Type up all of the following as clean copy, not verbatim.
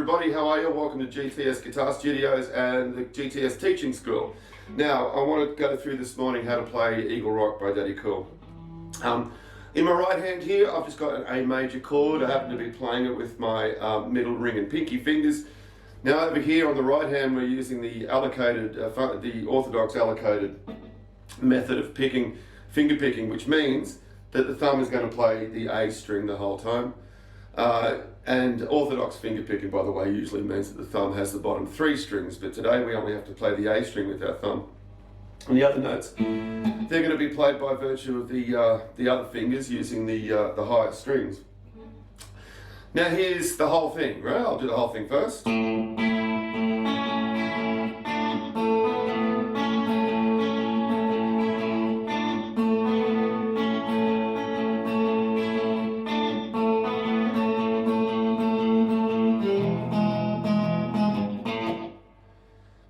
everybody, how are you? Welcome to GTS Guitar Studios and the GTS Teaching School. Now, I want to go through this morning how to play Eagle Rock by Daddy Cool. In my right hand here, I've just got an A major chord. I happen to be playing it with my middle ring and pinky fingers. Now over here on the right hand, we're using the the orthodox allocated method of finger picking, which means that the thumb is going to play the A string the whole time. And orthodox finger picking, by the way, usually means that the thumb has the bottom 3 strings, but today we only have to play the A string with our thumb. And the other notes, they're going to be played by virtue of the other fingers using the higher strings. Now here's the whole thing, right? I'll do the whole thing first.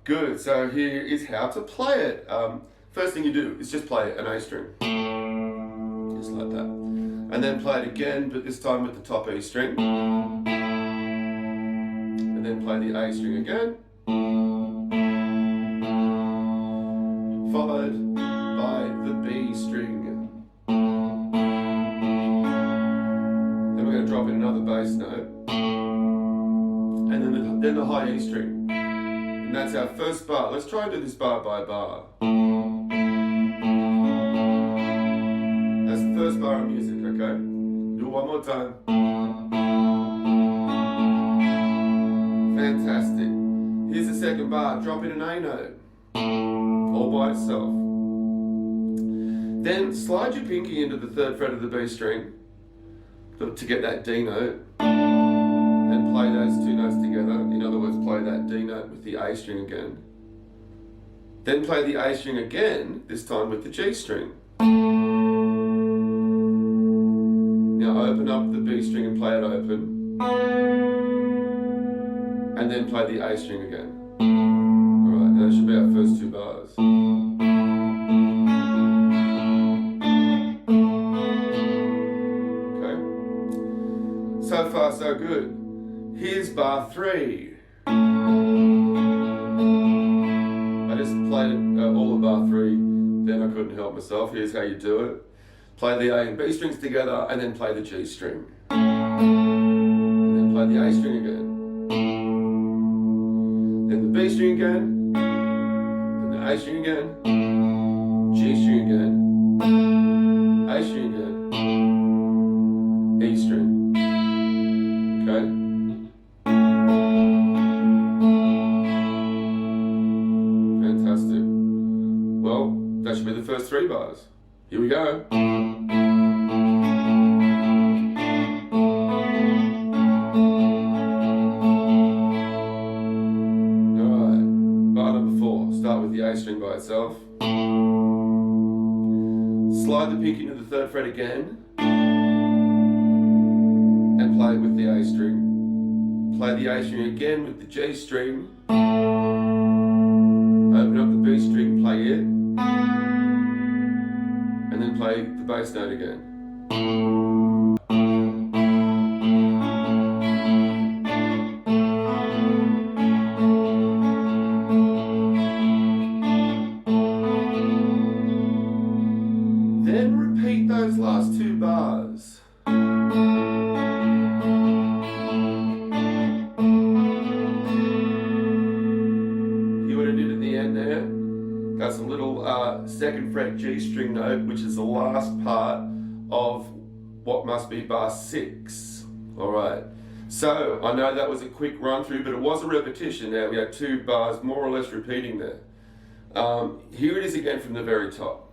Good, so here is how to play it. First thing you do is just play an A string, just like that. And then play it again, but this time with the top E string. And then play the A string again. Followed by the B string. Then we're going to drop in another bass note. And then the high E string. And that's our first bar. Let's try and do this bar by bar. That's the first bar of music, okay? Do it one more time. Fantastic. Here's the second bar. Drop in an A note. All by itself. Then slide your pinky into the 3rd fret of the B string to get that D note. And play those 2 notes together. In other words, play that D note with the A string again. Then play the A string again, this time with the G string. Now open up the B string and play it open. And then play the A string again. Alright, now that should be our first 2 bars. Okay. So far, so good. Here's bar 3. I just played all of bar 3, then I couldn't help myself. Here's how you do it. Play the A and B strings together, and then play the G string. And then play the A string again. Then the B string again. Then the A string again. G string again. A string again. E string. Okay? Fantastic. Well, that should be the first 3 bars. Here we go. Alright, bar number 4. Start with the A string by itself. Slide the pinky into the 3rd fret again. And play with the A string. Play the A string again with the G string. Open up the B string, play it, and then play the bass note again. Then repeat those last 2 bars. That's a little 2nd fret G string note, which is the last part of what must be bar 6. Alright, so I know that was a quick run through, but it was a repetition. Now we had 2 bars more or less repeating there. Here it is again from the very top.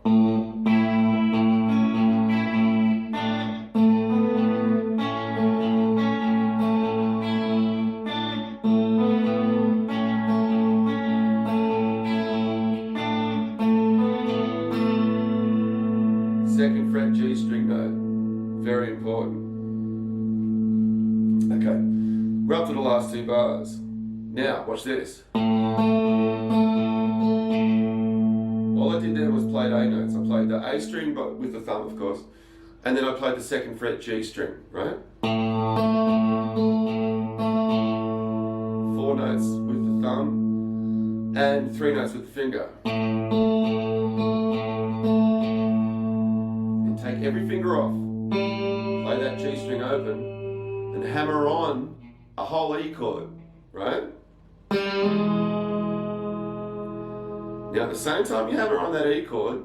Second fret G string note, very important. Okay, we're up to the last 2 bars. Now, watch this. All I did there was played A notes. I played the A string, but with the thumb, of course, and then I played the 2nd fret G string, right? notes with the thumb and 3 notes with the finger. Then take every finger off, play that G string open, and hammer on a whole E chord, right? Now at the same time you hammer on that E chord,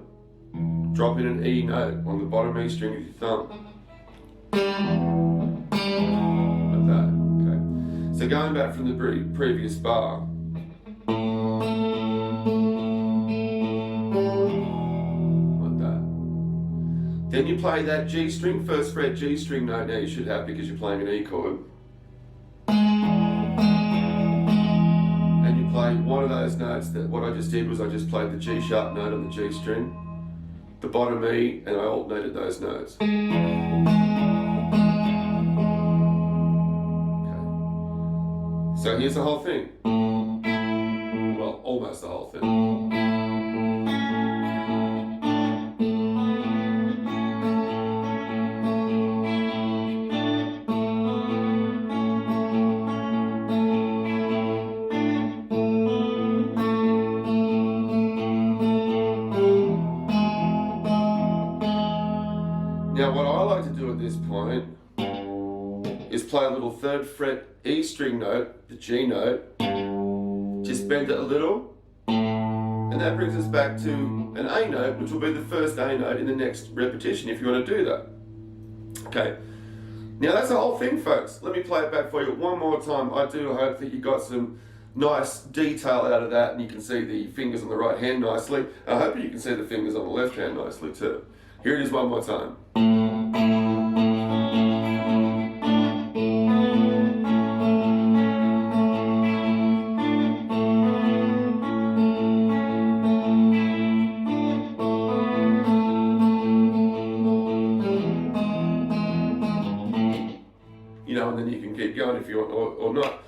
drop in an E note on the bottom E string with your thumb. Like that, okay. So going back from the previous bar. Like that. Then you play that G string, first fret G string note now you should have because you're playing an E chord. And you play one of those notes that what I just did was I just played the G sharp note on the G string, the bottom E, and I alternated those notes. Okay. So here's the whole thing. Well, almost the whole thing. Now what I like to do at this point is play a little 3rd fret E string note, the G note, just bend it a little, and that brings us back to an A note, which will be the first A note in the next repetition if you want to do that. Okay, now that's the whole thing, folks. Let me play it back for you one more time. I do hope that you got some nice detail out of that and you can see the fingers on the right hand nicely. I hope you can see the fingers on the left hand nicely too. Here it is one more time. You know, and then you can keep going if you want or not.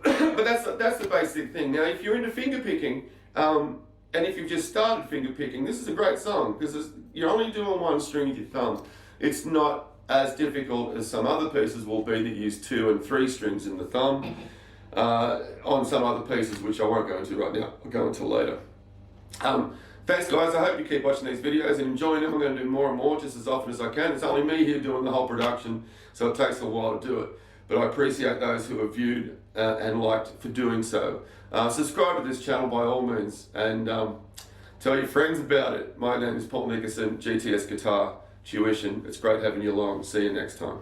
But that's the basic thing. Now, if you're into finger picking, and if you've just started finger picking, this is a great song because you're only doing one string with your thumb. It's not as difficult as some other pieces will be that use 2 and 3 strings in the thumb on some other pieces, which I won't go into right now. I'll go into later. Thanks guys, I hope you keep watching these videos and enjoying them. I'm going to do more and more just as often as I can. It's only me here doing the whole production, so it takes a while to do it. But I appreciate those who have viewed and liked for doing so. Subscribe to this channel by all means and tell your friends about it. My name is Paul Nickerson, GTS Guitar Tuition. It's great having you along. See you next time.